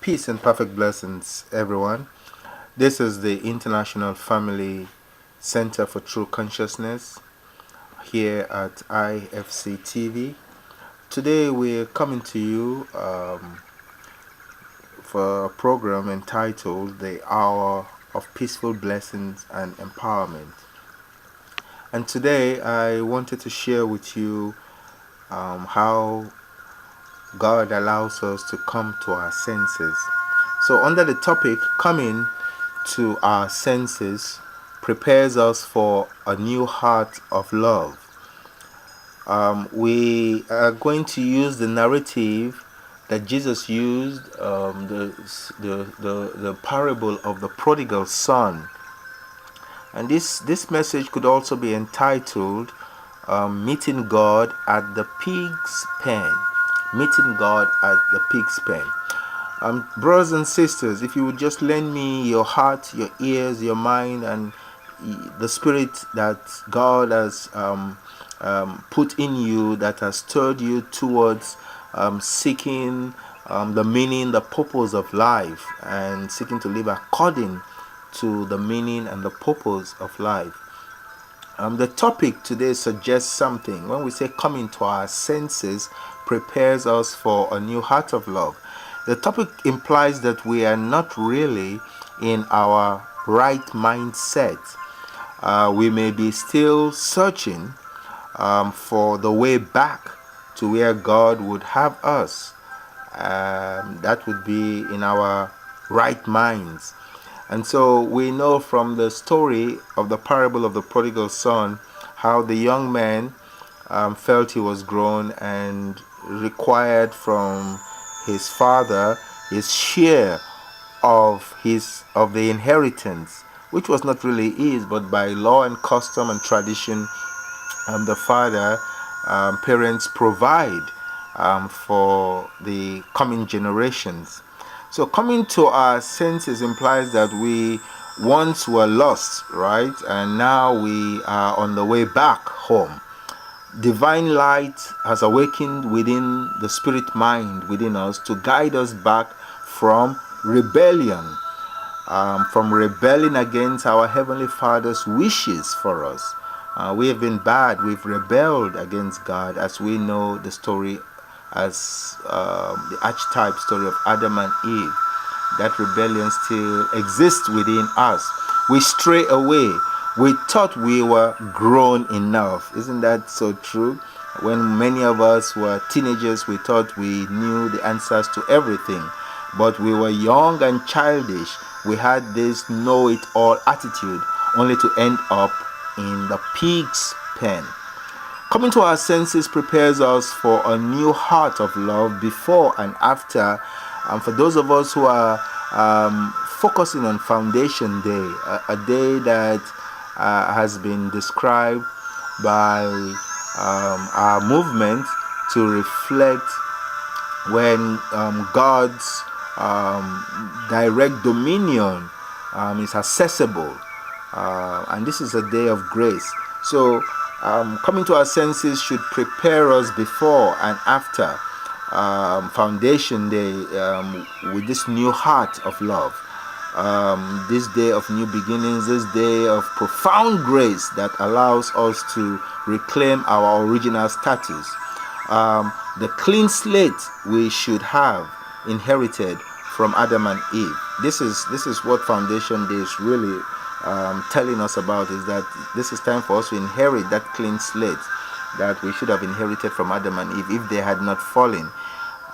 Peace and perfect blessings, everyone. This is the International Family Center for True Consciousness here at IFC TV. Today we're coming to you for a program entitled The Hour of Peaceful Blessings and Empowerment. And today I wanted to share with you how God allows us to come to our senses. So under the topic, coming to our senses prepares us for a new heart of love. We are going to use the narrative that Jesus used, the parable of the prodigal son. And this message could also be entitled Meeting God at the Pig's Pen. Meeting God at the Pig's Pen. Brothers and sisters, if you would just lend me your heart, your ears, your mind, and the spirit that God has put in you, that has stirred you towards seeking the meaning, the purpose of life, and seeking to live according to the meaning and the purpose of life. The topic today suggests something. When we say coming to our senses prepares us for a new heart of love, the topic implies that we are not really in our right mindset. We may be still searching for the way back to where God would have us. That would be in our right minds. And so we know from the story of the parable of the prodigal son how the young man felt he was grown and required from his father his share of the inheritance, which was not really his, but by law and custom and tradition, the parents provide for the coming generations. So coming to our senses implies that we once were lost, right? And now we are on the way back home. Divine light has awakened within the spirit mind within us to guide us back from rebellion, from rebelling against our Heavenly Father's wishes for us. We have been bad. We've rebelled against God, as we know the story as the archetype story of Adam and Eve. That rebellion still exists within us. We stray away. We thought we were grown enough. Isn't that so true? When many of us were teenagers, we thought we knew the answers to everything. But we were young and childish. We had this know-it-all attitude, only to end up in the pig's pen. Coming to our senses prepares us for a new heart of love before and after. For those of us who are focusing on Foundation Day, a day that has been described by our movement to reflect when God's direct dominion is accessible. And this is a day of grace. So coming to our senses should prepare us before and after Foundation Day with this new heart of love, this day of new beginnings, this day of profound grace that allows us to reclaim our original status, the clean slate we should have inherited from Adam and Eve. This is what Foundation Day is really telling us about, is that this is time for us to inherit that clean slate that we should have inherited from Adam and Eve if they had not fallen.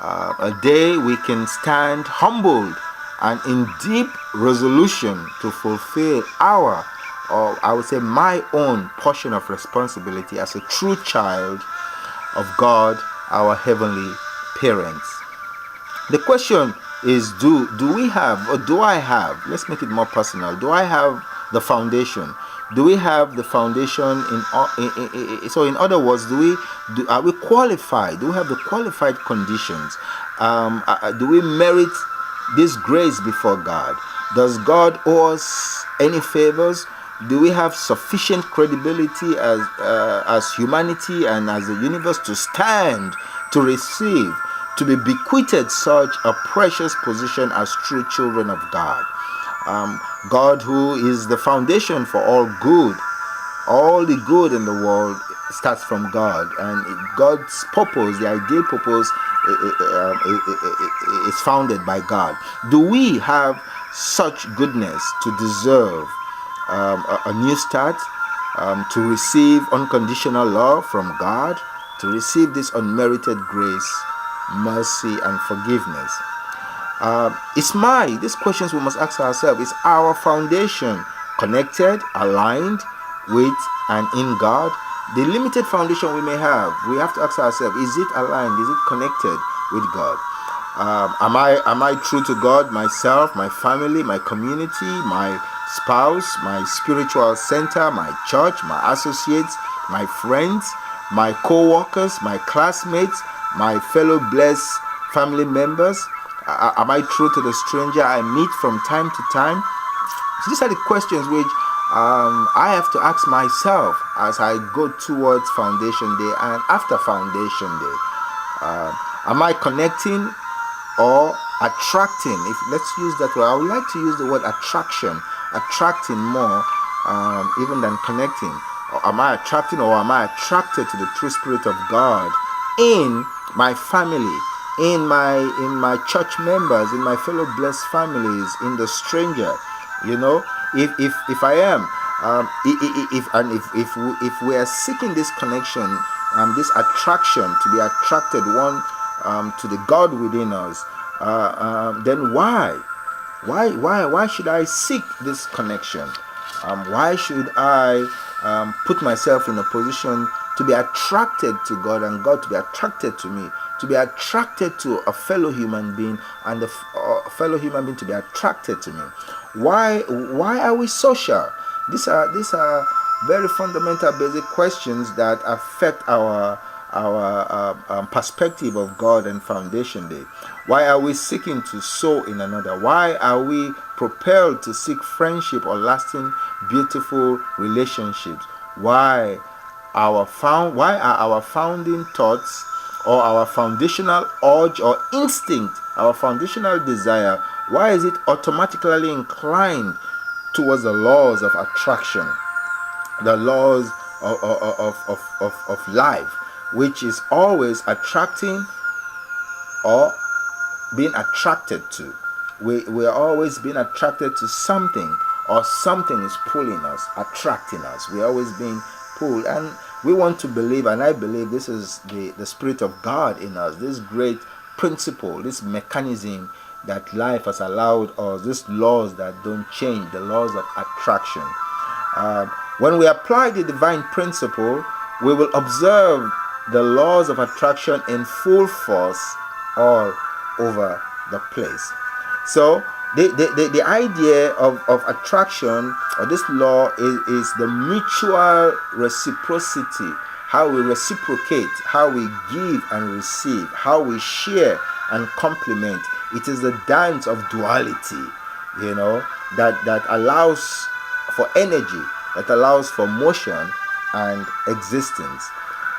A day we can stand humbled and in deep resolution to fulfill our, or I would say my own portion of responsibility as a true child of God, our heavenly parents. The question is, do we have, or do I have, let's make it more personal, do I have the foundation? Do we have the foundation so in other words, are we qualified? Do we have the qualified conditions? Do we merit this grace before God? Does God owe us any favors? Do we have sufficient credibility as humanity and as the universe to stand to receive to be bequeathed such a precious position as true children of God. God, who is the foundation for all the good in the world starts from God, and God's purpose, the ideal purpose, is founded by God. Do we have such goodness to deserve a new start, to receive unconditional love from God, to receive this unmerited grace, mercy, and forgiveness? These questions we must ask ourselves: is our foundation connected, aligned with and in God? The limited foundation we may have, we have to ask ourselves: is it aligned? Is it connected with God? Am I true to God, myself, my family, my community, my spouse, my spiritual center, my church, my associates, my friends, my co-workers, my classmates, my fellow blessed family members? Am I true to the stranger I meet from time to time? So these are the questions which I have to ask myself as I go towards Foundation Day and after Foundation Day. Am I connecting or attracting? If let's use that word, I would like to use the word attracting more even than connecting. Or am I attracting, or am I attracted to the true Spirit of God in my family, in my church members, in my fellow blessed families, in the stranger? If I am, if we are seeking this connection, this attraction, to be attracted one to the God within us, then why should I seek this connection? Why should I put myself in a position to be attracted to God and God to be attracted to me, to be attracted to a fellow human being, and a fellow human being to be attracted to me? Why are we social? These are very fundamental, basic questions that affect our perspective of God and Foundation Day. Why are we seeking to sow in another? Why are we propelled to seek friendship or lasting, beautiful relationships? Why are our founding thoughts, or our foundational urge or instinct, our foundational desire, why is it automatically inclined towards the laws of attraction, the laws of life, which is always attracting or being attracted to? We are always being attracted to something, or something is pulling us, attracting us. We're always being pulled, and we want to believe, and I believe this is the Spirit of God in us, this great principle, this mechanism that life has allowed us, these laws that don't change, the laws of attraction. When we apply the divine principle, we will observe the laws of attraction in full force all over the place. So the idea of attraction, or this law, is the mutual reciprocity, how we reciprocate, how we give and receive, how we share and complement. It is the dance of duality, that allows for energy, that allows for motion and existence.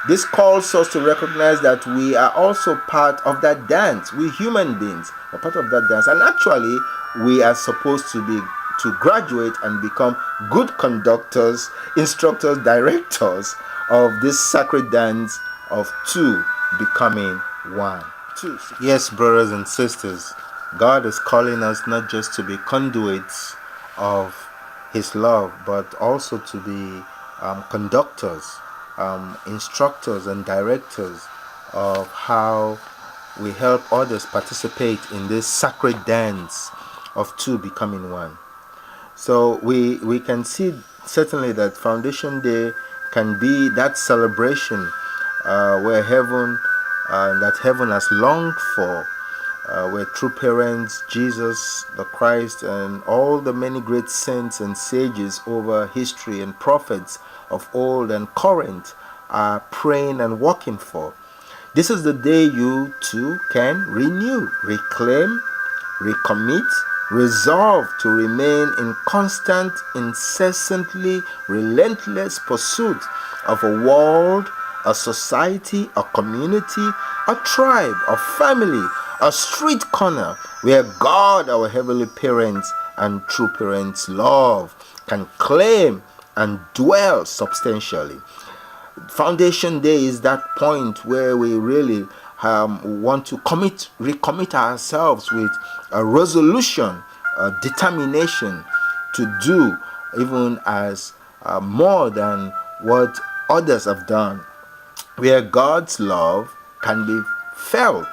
This calls us to recognize that we are also part of that dance. We human beings are part of that dance, and actually we are supposed to graduate and become good conductors, instructors, directors of this sacred dance of two becoming one. Yes, brothers and sisters, God is calling us not just to be conduits of His love, but also to be conductors, instructors and directors of how we help others participate in this sacred dance of two becoming one. So we can see certainly that Foundation Day can be that celebration where heaven has longed for, where true parents, Jesus the Christ, and all the many great saints and sages over history and prophets of old and current are praying and working for. This is the day you too can renew, reclaim, recommit, resolve to remain in constant, incessantly, relentless pursuit of a world, a society, a community a tribe, a family, a street corner where God, our heavenly parents and true parents, love, can claim and dwell substantially. Foundation Day is that point where we really want to recommit ourselves with a resolution, a determination to do even as more than what others have done, where God's love can be felt.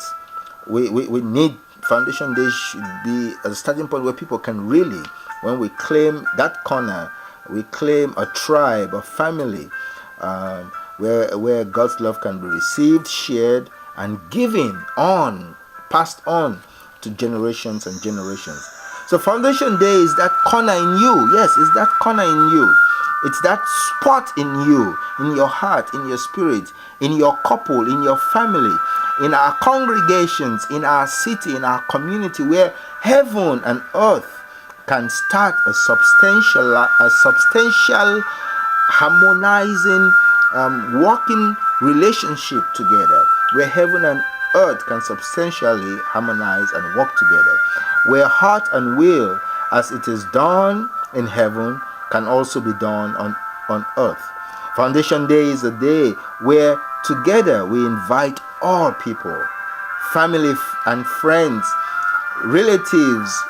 We need Foundation Day should be a starting point where people can really, when we claim that corner, we claim a tribe, a family, where God's love can be received, shared, and given on, passed on to generations and generations. So Foundation Day is that corner in you. Yes, it's that corner in you. It's that spot in you, in your heart, in your spirit, in your couple, in your family, in our congregations, in our city, in our community, where heaven and earth can start a substantial harmonizing, working relationship together, where heaven and earth can substantially harmonize and work together, where heart and will, as it is done in heaven, can also be done on earth. Foundation Day is a day where together we invite all people, family and friends, relatives,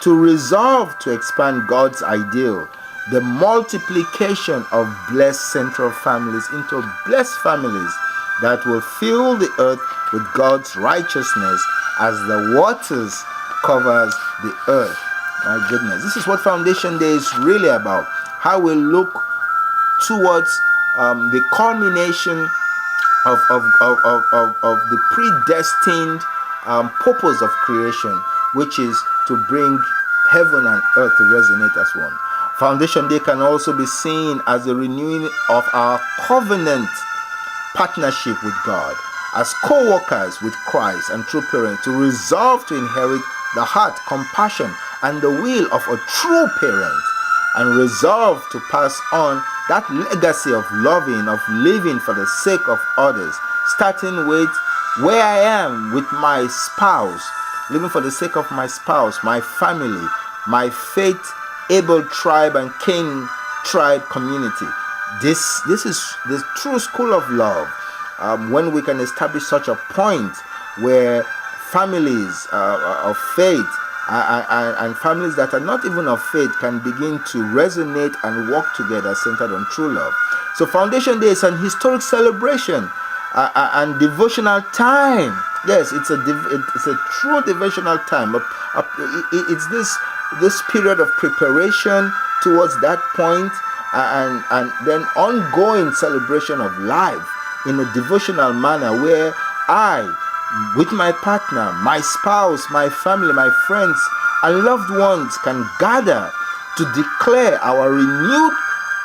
to resolve to expand God's ideal, the multiplication of blessed central families into blessed families that will fill the earth with God's righteousness as the waters covers the earth. My goodness, this is what Foundation Day is really about. How we look towards the culmination of the predestined purpose of creation, which is to bring heaven and earth to resonate as one. Foundation Day can also be seen as a renewing of our covenant partnership with God, as co-workers with Christ and true parents, to resolve to inherit the heart, compassion, and the will of a true parent, and resolve to pass on that legacy of loving, of living for the sake of others, starting with where I am with my spouse, living for the sake of my spouse, my family, my faith-able tribe and king tribe community. This is the true school of love. When we can establish such a point where families of faith and families that are not even of faith can begin to resonate and work together centered on true love. So Foundation Day is an historic celebration and devotional time. Yes, it's a true devotional time. It's this period of preparation towards that point, and then ongoing celebration of life in a devotional manner, where I, with my partner, my spouse, my family, my friends, and loved ones can gather to declare our renewed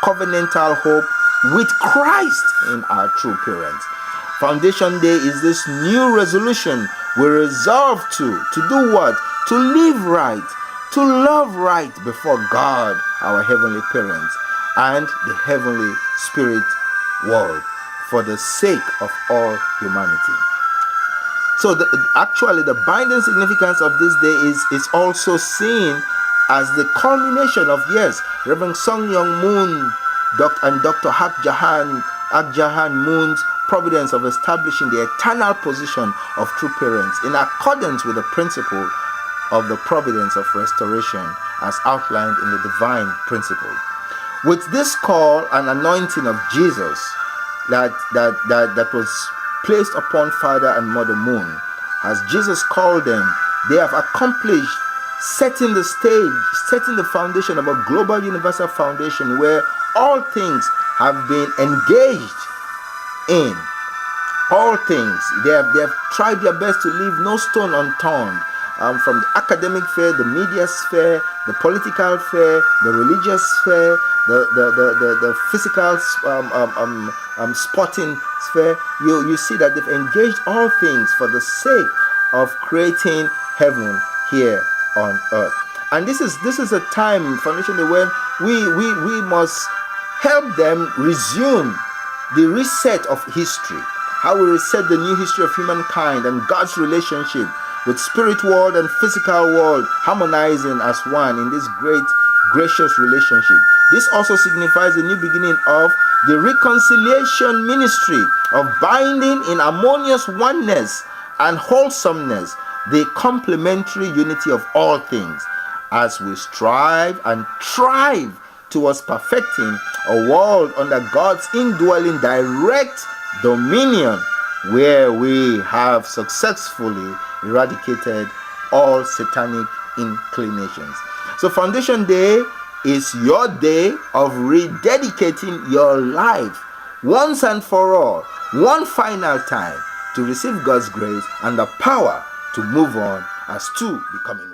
covenantal hope with Christ in our true parents. Foundation Day is this new resolution we resolve to do what? To live right, to love right before God, our heavenly parents, and the heavenly spirit world, for the sake of all humanity. So actually the binding significance of this day is also seen as the culmination of, yes, Reverend Sung Young Moon and Dr. Hak Jahan Moon's providence of establishing the eternal position of true parents in accordance with the principle of the providence of restoration as outlined in the divine principle. With this call and anointing of Jesus that was placed upon Father and Mother Moon, as Jesus called them, they have accomplished setting the stage, setting the foundation of a global universal foundation where all things have been engaged in. All things. They have tried their best to leave no stone unturned. From the academic sphere, the media sphere, the political sphere, the religious sphere, the physical sporting sphere, you see that they've engaged all things for the sake of creating heaven here on earth. And this is a time, Foundation Day, when we must help them resume the reset of history, how we reset the new history of humankind and God's relationship with spirit world and physical world harmonizing as one in this great gracious relationship. This also signifies the new beginning of the reconciliation ministry of binding in harmonious oneness and wholesomeness, the complementary unity of all things, as we strive and thrive towards perfecting a world under God's indwelling direct dominion, where we have successfully eradicated all satanic inclinations. So Foundation Day is your day of rededicating your life once and for all, one final time, to receive God's grace and the power to move on as two becoming